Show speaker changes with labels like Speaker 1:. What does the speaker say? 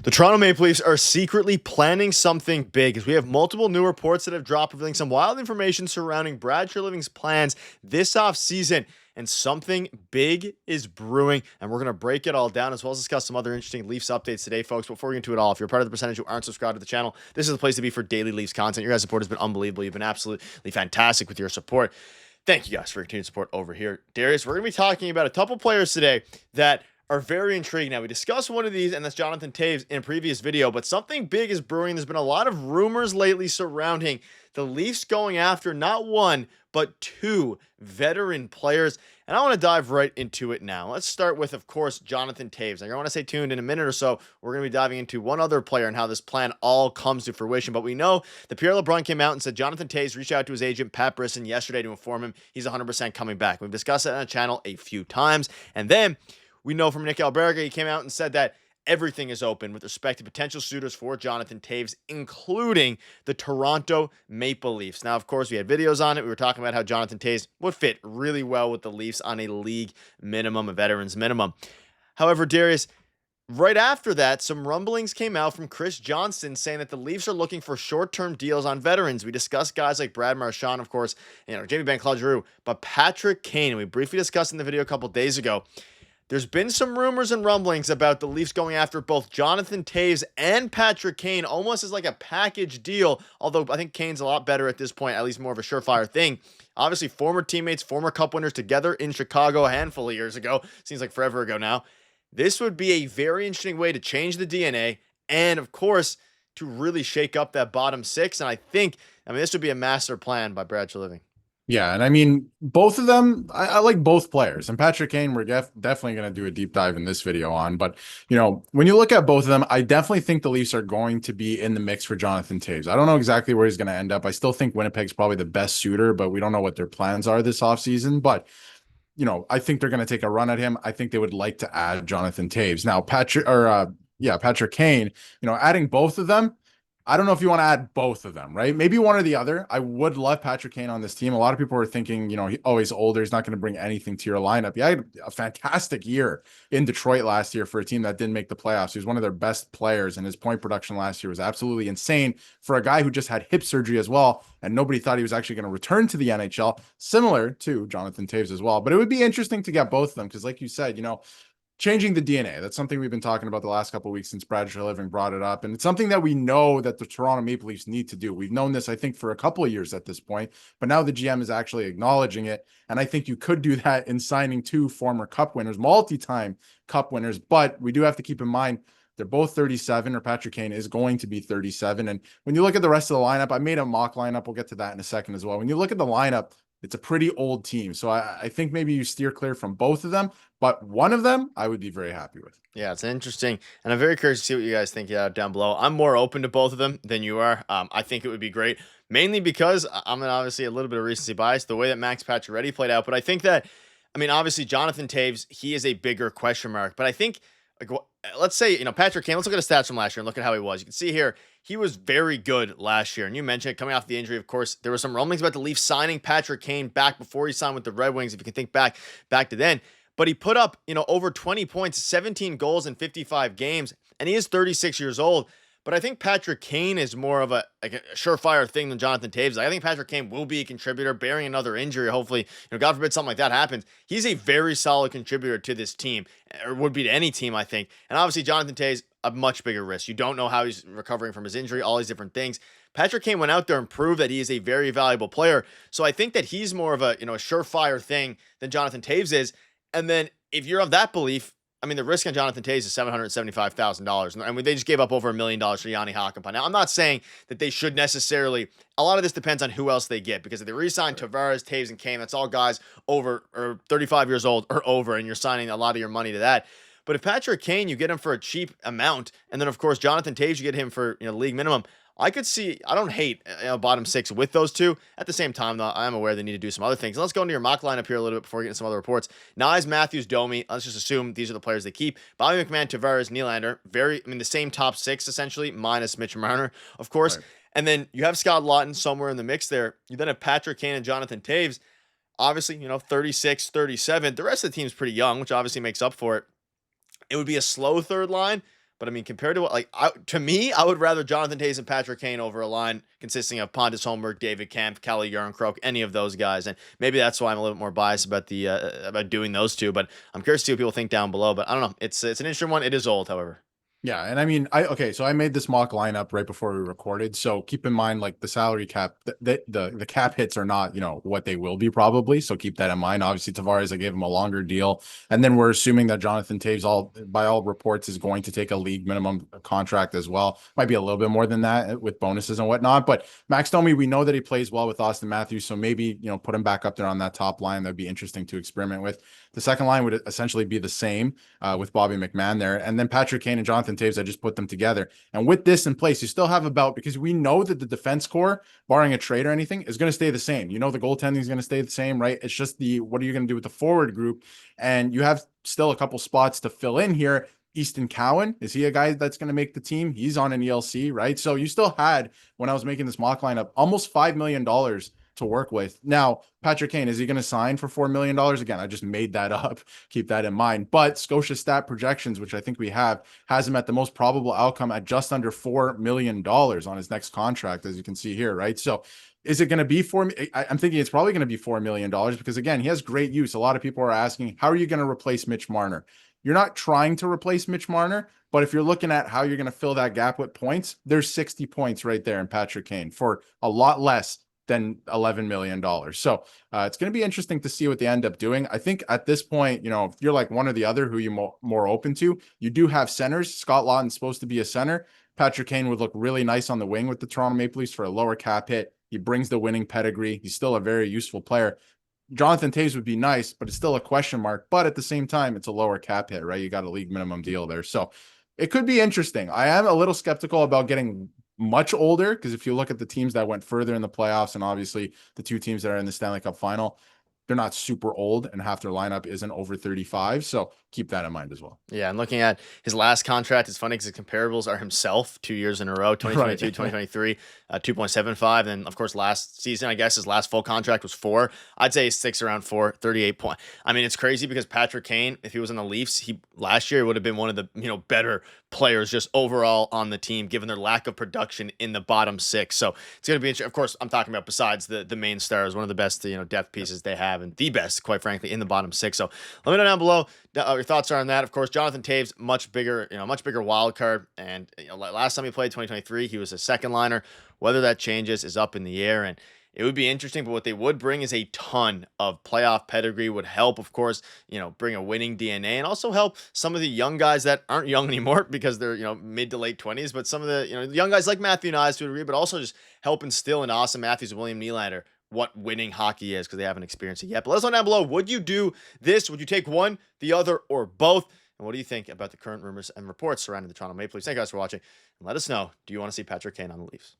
Speaker 1: The Toronto Maple Leafs are secretly planning something big as we have multiple new reports that have dropped revealing some wild information surrounding Brad Treliving's plans this offseason. And something big is brewing, and we're going to break it all down as well as discuss some other interesting Leafs updates today, folks. Before we get into it all, if you're part of the percentage who aren't subscribed to the channel, this is the place to be for daily Leafs content. Your guys' support has been unbelievable. You've been absolutely fantastic with your support. Thank you guys for your continued support over here. Darius, we're going to be talking about a couple players today that are very intriguing. Now, we discussed one of these, and that's Jonathan Taves in a previous video, but something big is brewing. There's been a lot of rumors lately surrounding the Leafs going after not one, but two veteran players, and I want to dive right into it now. Let's start with, of course, Jonathan Taves. Now, you're going to stay tuned in a minute or so. We're going to be diving into one other player and how this plan all comes to fruition, but we know that Pierre LeBrun came out and said Jonathan Taves reached out to his agent, Pat Brisson, yesterday to inform him he's 100% coming back. We've discussed that on the channel a few times, and then we know from Nick Alberga, he came out and said that everything is open with respect to potential suitors for Jonathan Taves, including the Toronto Maple Leafs. Now, of course, we had videos on it. We were talking about how Jonathan Taves would fit really well with the Leafs on a league minimum, a veteran's minimum. However, Darius, right after that, some rumblings came out from Chris Johnston saying that the Leafs are looking for short-term deals on veterans. We discussed guys like Brad Marchand, of course, Jamie Benn, Claude Giroux, but Patrick Kane, we briefly discussed in the video a couple days ago. There's been some rumors and rumblings about the Leafs going after both Jonathan Taves and Patrick Kane, almost as like a package deal, although I think Kane's a lot better at this point, at least more of a surefire thing. Obviously, former teammates, former Cup winners together in Chicago a handful of years ago. Seems like forever ago now. This would be a very interesting way to change the DNA and, of course, to really shake up that bottom six. And I think, this would be a master plan by Brad Treliving.
Speaker 2: Yeah, and I mean, both of them, I like both players. And Patrick Kane, we're definitely going to do a deep dive in this video on. But, when you look at both of them, I definitely think the Leafs are going to be in the mix for Jonathan Taves. I don't know exactly where he's going to end up. I still think Winnipeg's probably the best suitor, but we don't know what their plans are this offseason. But, I think they're going to take a run at him. I think they would like to add Jonathan Taves. Now, Patrick Kane, adding both of them, I don't know if you want to add both of them, right? Maybe one or the other. I would love Patrick Kane on this team. A lot of people are thinking, he's older. He's not going to bring anything to your lineup. He had a fantastic year in Detroit last year for a team that didn't make the playoffs. He was one of their best players, and his point production last year was absolutely insane for a guy who just had hip surgery as well, and nobody thought he was actually going to return to the NHL, similar to Jonathan Taves as well. But it would be interesting to get both of them because, like you said, changing the DNA. That's something we've been talking about the last couple of weeks since Brad Treliving brought it up. And it's something that we know that the Toronto Maple Leafs need to do. We've known this, I think, for a couple of years at this point, but now the GM is actually acknowledging it. And I think you could do that in signing two former Cup winners, multi-time Cup winners. But we do have to keep in mind, they're both 37, or Patrick Kane is going to be 37. And when you look at the rest of the lineup, I made a mock lineup. We'll get to that in a second as well. When you look at the lineup, it's a pretty old team. So I think maybe you steer clear from both of them, but one of them I would be very happy with.
Speaker 1: Yeah, it's interesting. And I'm very curious to see what you guys think down below. I'm more open to both of them than you are. I think it would be great, mainly because I'm obviously a little bit of recency bias, the way that Max Pacioretty played out. But I think that, obviously Jonathan Taves, he is a bigger question mark. But I think, let's say, Patrick Kane, let's look at his stats from last year and look at how he was. You can see here, he was very good last year. And you mentioned coming off the injury, of course, there were some rumblings about the Leafs signing Patrick Kane back before he signed with the Red Wings, if you can think back to then. But he put up, over 20 points, 17 goals in 55 games, and he is 36 years old. But I think Patrick Kane is more of a surefire thing than Jonathan Taves. I think Patrick Kane will be a contributor, bearing another injury. Hopefully, God forbid something like that happens. He's a very solid contributor to this team, or would be to any team, I think. And obviously, Jonathan Taves, a much bigger risk. You don't know how he's recovering from his injury, all these different things. Patrick Kane went out there and proved that he is a very valuable player. So I think that he's more of a surefire thing than Jonathan Taves is. And then if you're of that belief, the risk on Jonathan Taves is $775,000. And they just gave up over $1 million for Yanni Hakanpää. Now, I'm not saying that they should necessarily, a lot of this depends on who else they get, because if they re-sign Tavares, Taves, and Kane, that's all guys over or 35 years old or over, and you're signing a lot of your money to that. But if Patrick Kane, you get him for a cheap amount, and then, of course, Jonathan Taves, you get him for league minimum, I could see, I don't hate bottom six with those two. At the same time, though, I am aware they need to do some other things. Let's go into your mock lineup here a little bit before we get into some other reports. Nyes, Matthews, Domi. Let's just assume these are the players they keep. Bobby McMahon, Tavares, Nylander. The same top six, essentially, minus Mitch Marner, of course. Right. And then you have Scott Laughton somewhere in the mix there. You then have Patrick Kane and Jonathan Taves. Obviously, 36, 37. The rest of the team's pretty young, which obviously makes up for it. It would be a slow third line, But I mean, compared to what, like, to me, I would rather Jonathan Taves and Patrick Kane over a line consisting of Pontus Holmberg, David Kampf, Kalle Järnkrok, any of those guys. And maybe that's why I'm a little bit more biased about the about doing those two. But I'm curious to see what people think down below. But I don't know. It's an interesting one. It is old, however.
Speaker 2: Yeah, and I mean, okay, so I made this mock lineup right before we recorded. So keep in mind, like the salary cap, the cap hits are not, what they will be probably. So keep that in mind. Obviously, Tavares, I gave him a longer deal, and then we're assuming that Jonathan Taves, by all reports, is going to take a league minimum contract as well. Might be a little bit more than that with bonuses and whatnot. But Max Domi, we know that he plays well with Austin Matthews, so maybe put him back up there on that top line. That'd be interesting to experiment with. The second line would essentially be the same with Bobby McMahon there, and then Patrick Kane and Jonathan Taves, I just put them together. And with this in place, you still have because we know that the defense core, barring a trade or anything, is going to stay the same. The goaltending is going to stay the same, right? It's just what are you going to do with the forward group? And you have still a couple spots to fill in here. Easton Cowan, is he a guy that's going to make the team? He's on an ELC, right? So you still had, when I was making this mock lineup, almost $5 million to work with. Now, Patrick Kane, is he going to sign for $4 million? Again, I just made that up. Keep that in mind. But Scotia Stat Projections, which I think we have, has him at the most probable outcome at just under $4 million on his next contract, as you can see here, right? So is it going to be I'm thinking it's probably going to be $4 million because, again, he has great use. A lot of people are asking, how are you going to replace Mitch Marner? You're not trying to replace Mitch Marner, but if you're looking at how you're going to fill that gap with points, there's 60 points right there in Patrick Kane for a lot less than $11 million. So it's going to be interesting to see what they end up doing. I think at this point, if you're like one or the other who you're more open to, you do have centers. Scott Lawton's supposed to be a center. Patrick Kane would look really nice on the wing with the Toronto Maple Leafs for a lower cap hit. He brings the winning pedigree. He's still a very useful player. Jonathan Taves would be nice, but it's still a question mark. But at the same time, it's a lower cap hit, right? You got a league minimum deal there. So it could be interesting. I am a little skeptical about getting much older because if you look at the teams that went further in the playoffs and obviously the two teams that are in the Stanley Cup final, they're not super old and half their lineup isn't over 35. So keep that in mind as well.
Speaker 1: Yeah, and looking at his last contract, it's funny because his comparables are himself 2 years in a row, 2022, right. 2023, 2.75. And of course, last season, I guess his last full contract was 4. I'd say he sticks around 4, 38 points. I mean, it's crazy because Patrick Kane, if he was in the Leafs, last year would have been one of the better players just overall on the team, given their lack of production in the bottom 6. So it's going to be interesting. Of course, I'm talking about besides the main stars, one of the best depth pieces they have, and the best, quite frankly, in the bottom 6. So let me know down below your thoughts are on that. Of course, Jonathan Taves, much bigger wild card. And last time he played 2023, he was a second liner. Whether that changes is up in the air, and it would be interesting. But what they would bring is a ton of playoff pedigree. Would help, of course, bring a winning DNA, and also help some of the young guys that aren't young anymore because they're mid to late 20s. But some of the young guys like Matthew Nyes to a degree, but also just help instill in Austin Matthews and William Nylander what winning hockey is because they haven't experienced it yet. But let us know down below. Would you do this? Would you take one, the other, or both? And what do you think about the current rumors and reports surrounding the Toronto Maple Leafs? Thank you guys for watching. And let us know, do you want to see Patrick Kane on the Leafs?